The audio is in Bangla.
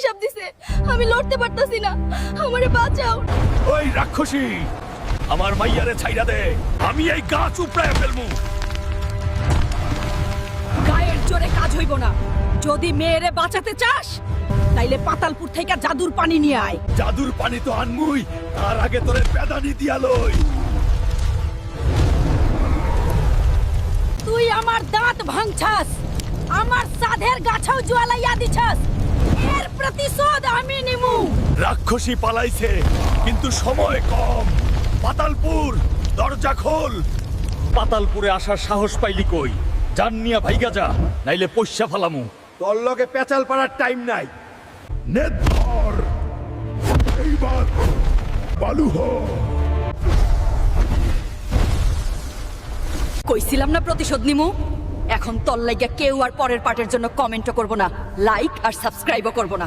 অভিশাপ দিছে, আমি লড়তে পারতাছি না, আমারে বাঁচাও। ওই রাক্ষসী, আমার মাইয়ারে ছাইরা দে, আমি এই গাছ উপড়ায় ফেলমু। গায়ের জোরে কাজ হইব না, যদি মেয়েরে বাঁচাতে চাস তাইলে পাতালপুর থেকে জাদুর পানি নিয়ে আয়। জাদুর পানি তো আনমুই, তার আগে তোরে পেদানি দিয়া লই। তুই আমার দাঁত ভাঙছাস, আমার সাধের গাছাও জ্বালাইয়া দিছাস, এর প্রতিশোধ আমি নিমু। রাক্ষসী পালাইছে, কিন্তু সময় কম। পাতালপুর, দরজা খোল। পাতালপুরে আসার সাহস পাইলি কই? জান নিয়া ভাইগা যা, নাইলে পয়সা ফালামু। তোর লগে পেঁচাল পাড়ার টাইম নাই। নে ধর, এইবার বালু হ। কইছিলাম না প্রতিশোধ নিমু। এখন তোর লাইগা কেউ আর পরের পার্টের জন্য কমেন্টও করব না, লাইক আর সাবস্ক্রাইবও করব না।